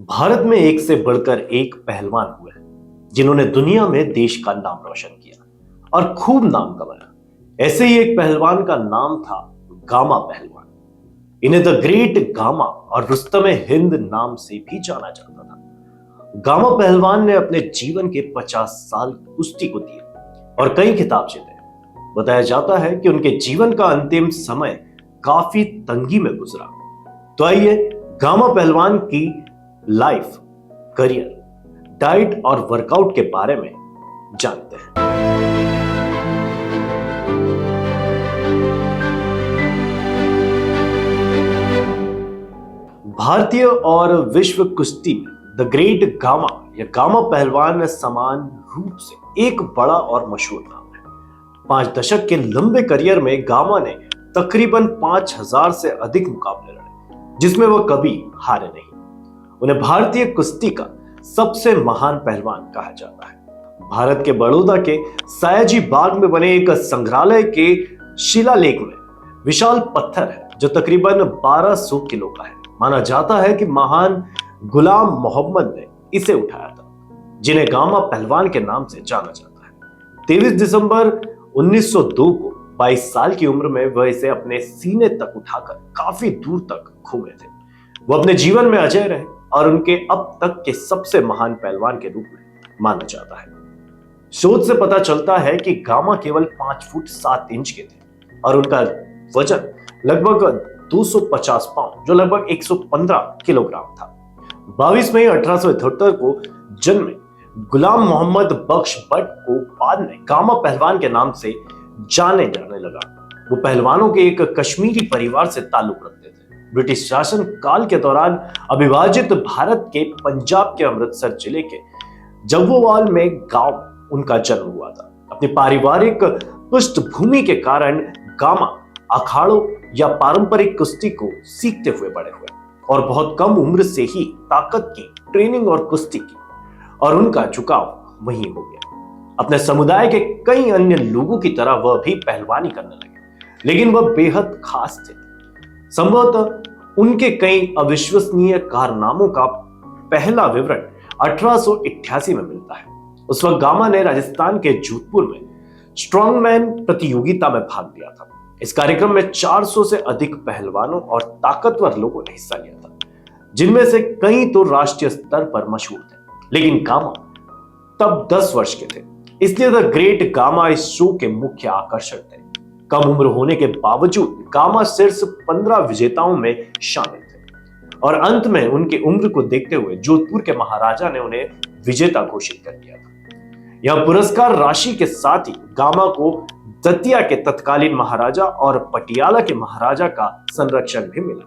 भारत में एक से बढ़कर एक पहलवान हुए हैं जिन्होंने दुनिया में देश का नाम रोशन किया और खूब नाम कमाया। ऐसे ही एक पहलवान का नाम था गामा पहलवान। इन्हें द ग्रेट गामा और रुस्तम हिंद नाम से भी जाना जाता था। गामा पहलवान ने अपने जीवन के 50 साल कुश्ती को दिए और कई खिताब जीते। बताया जाता है कि उनके जीवन का अंतिम समय काफी तंगी में गुजरा। तो आइए गामा पहलवान की लाइफ, करियर, डाइट और वर्कआउट के बारे में जानते हैं। भारतीय और विश्व कुश्ती में द ग्रेट गामा या गामा पहलवान समान रूप से एक बड़ा और मशहूर नाम है। 5 दशक के लंबे करियर में गामा ने तकरीबन 5000 से अधिक मुकाबले लड़े, जिसमें वह कभी हारे नहीं। उन्हें भारतीय कुश्ती का सबसे महान पहलवान कहा जाता है। भारत के बड़ौदा के सयाजी बाग में बने एक संग्रहालय के शिलालेख में विशाल पत्थर है जो तकरीबन 1200 किलो का है। माना जाता है कि महान गुलाम मोहम्मद ने इसे उठाया था, जिन्हें गामा पहलवान के नाम से जाना जाता है। 23 दिसंबर 1902 को 22 साल की उम्र में वह इसे अपने सीने तक उठाकर काफी दूर तक घूमे थे। वो अपने जीवन में अजय रहे और उनके अब तक के सबसे महान पहलवान के रूप में माना जाता है। शोध से पता चलता है कि गामा केवल 5 फुट 7 इंच के थे और उनका वजन लगभग 250 पाउंड, जो लगभग 115 किलोग्राम था। 22 मई 1878 को जन्मे गुलाम मोहम्मद बख्श भट्ट को बाद में गामा पहलवान के नाम से जाने जाने लगा। वो पहलवानों के एक कश्मीरी परिवार से ताल्लुक रखते थे। ब्रिटिश शासन काल के दौरान अविभाजित भारत के पंजाब के अमृतसर जिले के जव्वोवाल में गांव उनका जन्म हुआ था। अपनी पारिवारिक पृष्ठभूमि के कारण गामा अखाड़ों या पारंपरिक कुश्ती को सीखते हुए बड़े हुए और बहुत कम उम्र से ही ताकत की ट्रेनिंग और कुश्ती की, और उनका झुकाव वहीं हो गया। अपने समुदाय के कई अन्य लोगों की तरह वह भी पहलवानी करने लगे, लेकिन वह बेहद खास थे। संभवतः उनके कई अविश्वसनीय कारनामों का पहला विवरण 1888 में मिलता है। उस वक्त गामा ने राजस्थान के जोधपुर में स्ट्रॉन्गमैन प्रतियोगिता में भाग लिया था। इस कार्यक्रम में 400 से अधिक पहलवानों और ताकतवर लोगों ने हिस्सा लिया था, जिनमें से कई तो राष्ट्रीय स्तर पर मशहूर थे। लेकिन गामा तब 10 वर्ष के थे, इसलिए द ग्रेट गामा इस शो के मुख्य आकर्षण थे। कम उम्र होने के बावजूद गामा शीर्ष 15 विजेताओं में शामिल थे और अंत में उनकी उम्र को देखते हुए जोधपुर के महाराजा ने उन्हें विजेता घोषित कर दिया था। यह पुरस्कार राशि के साथ ही गामा को दतिया के तत्कालीन महाराजा और पटियाला के महाराजा का संरक्षण भी मिला,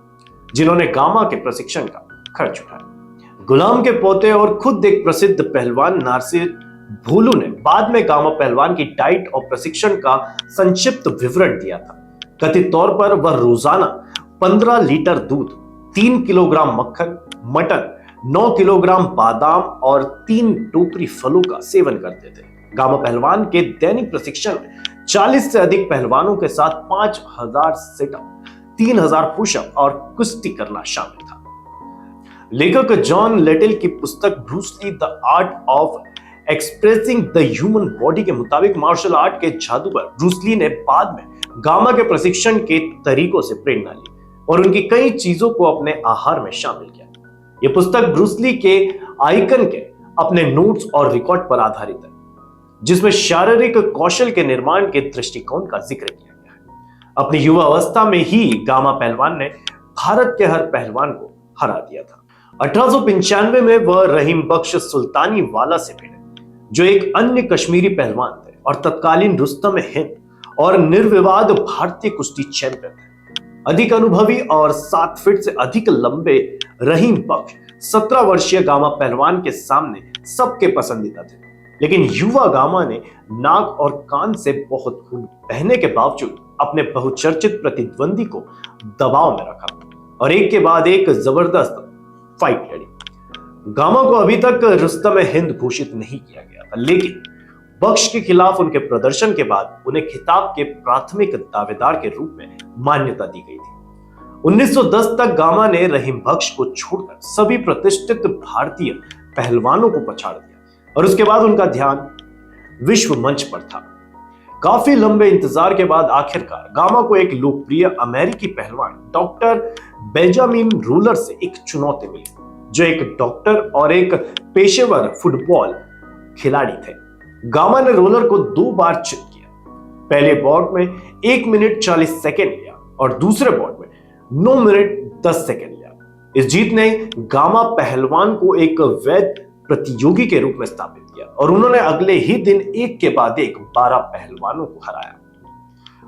जिन्होंने गामा के प्रशिक्षण का खर्च उठाया। गुलाम के पोते और खुद एक प्रसिद्ध पहलवान नासिर भोलू ने बाद में गामा पहलवान की डाइट और प्रशिक्षण का संक्षिप्त विवरण दिया था। कथित तौर पर वह रोजाना 15 लीटर दूध, 3 किलोग्राम मक्खन, मटन, 9 किलोग्राम बादाम और 3 टोकरी फलों का सेवन करते थे। गामा पहलवान के दैनिक प्रशिक्षण में 40 से अधिक पहलवानों के साथ 5000 सिटअप, 3000 पुशअप और कुश्ती करना शामिल था। लेखक जॉन लिटिल की पुस्तक Bruce Lee the art of expressing the human body के मुताबिक मार्शल आर्ट के जादूगर ब्रूस ली ने बाद में गामा के प्रशिक्षण के तरीकों से प्रेरणा ली और उनकी कई चीजों को अपने आहार में शामिल किया। यह पुस्तक ब्रूस ली के आइकन के अपने नोट्स और रिकॉर्ड पर आधारित है, जिसमें शारीरिक कौशल के निर्माण के दृष्टिकोण का जिक्र किया गया है। अपनी युवा अवस्था में ही गामा पहलवान ने भारत के हर पहलवान को हरा दिया था। 1895 में वह रहीम बख्श सुल्तानी वाला से भिड़े, जो एक अन्य कश्मीरी पहलवान थे और तत्कालीन रुस्तम हिंद और निर्विवाद भारतीय कुश्ती चैंपियन थे। अधिक अनुभवी और 7 फीट से अधिक लंबे रहीम बख्श 17 वर्षीय गामा पहलवान के सामने सबके पसंदीदा थे, लेकिन युवा गामा ने नाक और कान से बहुत खून बहने के बावजूद अपने बहुचर्चित प्रतिद्वंदी को दबाव में रखा और एक के बाद एक जबरदस्त फाइट लड़ी। गामा को अभी तक रुस्तम हिंद घोषित नहीं किया गया था, लेकिन बख्श के खिलाफ उनके प्रदर्शन के बाद उन्हें खिताब के प्राथमिक दावेदार के रूप में मान्यता दी गई थी। 1910 तक गामा ने रहीम बख्श को छोड़कर सभी प्रतिष्ठित भारतीय पहलवानों को पछाड़ दिया और उसके बाद उनका ध्यान विश्व मंच पर था। काफी लंबे इंतजार के बाद आखिरकार गामा को एक लोकप्रिय अमेरिकी पहलवान डॉक्टर बेंजामिन रोलर से एक चुनौती मिली, जो एक डॉक्टर और एक पेशेवर फुटबॉल खिलाड़ी थे। गामा ने रोलर को 2 बार चित किया। पहले बाउट में 1 मिनट 40 सेकेंड लिया और दूसरे बाउट में 9 मिनट 10 सेकेंड लिया। इस जीत ने गामा पहलवान को एक वैध प्रतियोगी के रूप में स्थापित किया और उन्होंने अगले ही दिन एक के बाद एक 12 पहलवानों को हराया।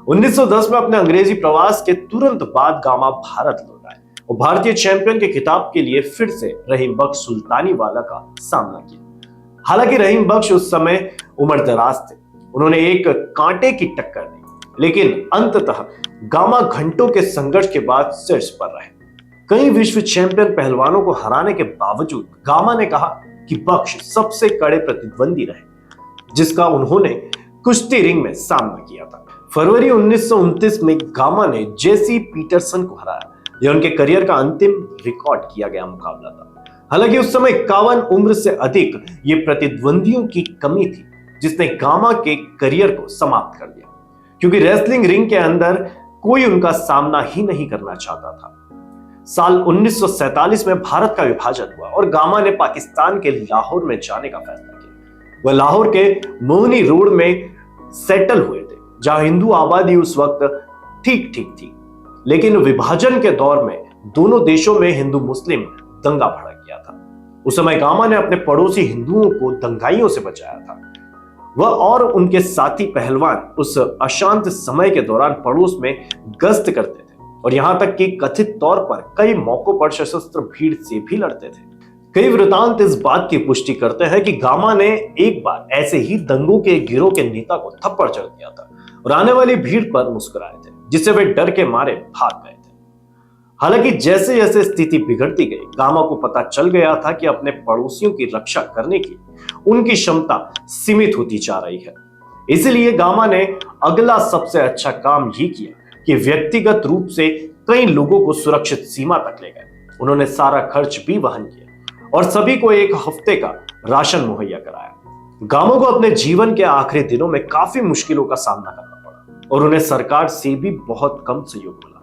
1910 में अपने अंग्रेजी प्रवास के तुरंत बाद गामा भारत लौट आए और भारतीय चैंपियन के खिताब के लिए फिर से रहीम बख्श सुल्तानीवाला का सामना किया। हालांकि रहीम बख्श उस समय उम्रदराज थे, उन्होंने एक कांटे की टक्कर दी, लेकिन अंततः गामा घंटों के संघर्ष के बाद शीर्ष पर रहे। कई विश्व चैंपियन पहलवानों को हराने के बावजूद गामा ने कहा कि बख्श सबसे कड़े प्रतिद्वंदी रहे, जिसका उन्होंने कुश्ती रिंग में सामना किया था। फरवरी 1929 में गामा ने जेसी पीटरसन को हराया। यह उनके करियर का अंतिम रिकॉर्ड किया गया मुकाबला था। हालांकि उस समय 51 उम्र से अधिक ये प्रतिद्वंदियों की कमी थी, जिसने गामा के करियर को समाप्त कर दिया, क्योंकि रेसलिंग रिंग के अंदर कोई उनका सामना ही नहीं करना चाहता था। साल 1947 में भारत का विभाजन हुआ और गामा ने पाकिस्तान के लाहौर में जाने का फैसला किया। वह लाहौर के मोहनी रोड में सेटल हुए थे, जहां हिंदू आबादी उस वक्त ठीक ठीक थी। लेकिन विभाजन के दौर में दोनों देशों में हिंदू मुस्लिम दंगा भड़क गया था। उस समय गामा ने अपने पड़ोसी हिंदुओं को दंगाइयों से बचाया था। वह और उनके साथी पहलवान उस अशांत समय के दौरान पड़ोस में गश्त करते थे और यहां तक कि कथित तौर पर कई मौकों पर सशस्त्र भीड़ से भी लड़ते थे। कई वृतांत इस बात की पुष्टि करते हैं कि गामा ने एक बार ऐसे ही दंगों के गिरोह के नेता को थप्पड़ जड़ दिया था और आने वाली भीड़ पर मुस्कुराए थे, जिससे वे डर के मारे भाग गए थे। हालांकि जैसे जैसे स्थिति बिगड़ती गई, गामा को पता चल गया था कि अपने पड़ोसियों की रक्षा करने की उनकी क्षमता सीमित होती जा रही है। इसलिए गामा ने अगला सबसे अच्छा काम ये किया कि व्यक्तिगत रूप से कई लोगों को सुरक्षित सीमा तक ले गए। उन्होंने सारा खर्च भी वहन किया और सभी को एक हफ्ते का राशन मुहैया कराया। गामा को अपने जीवन के आखिरी दिनों में काफी मुश्किलों का सामना करना पड़ा और उन्हें सरकार से भी बहुत कम सहयोग मिला।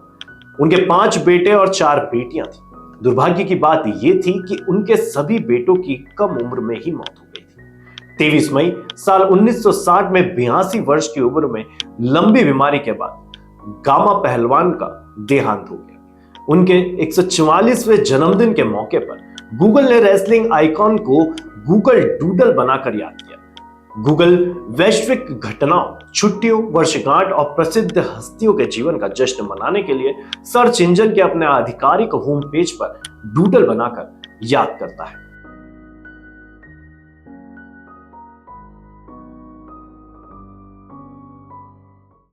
उनके 5 बेटे और 4 बेटियां थी। दुर्भाग्य की बात यह थी कि उनके सभी बेटों की कम उम्र में ही मौत हो गई थी। 23 मई साल 1960 में 82 वर्ष की उम्र में लंबी बीमारी के बाद गामा पहलवान का देहांत हो गया। उनके 144वें जन्मदिन के मौके पर गूगल ने रेसलिंग आइकॉन को गूगल डूडल बनाकर याद किया। गूगल वैश्विक घटनाओं, छुट्टियों, वर्षगांठ और प्रसिद्ध हस्तियों के जीवन का जश्न मनाने के लिए सर्च इंजन के अपने आधिकारिक होम पेज पर डूडल बनाकर याद करता है।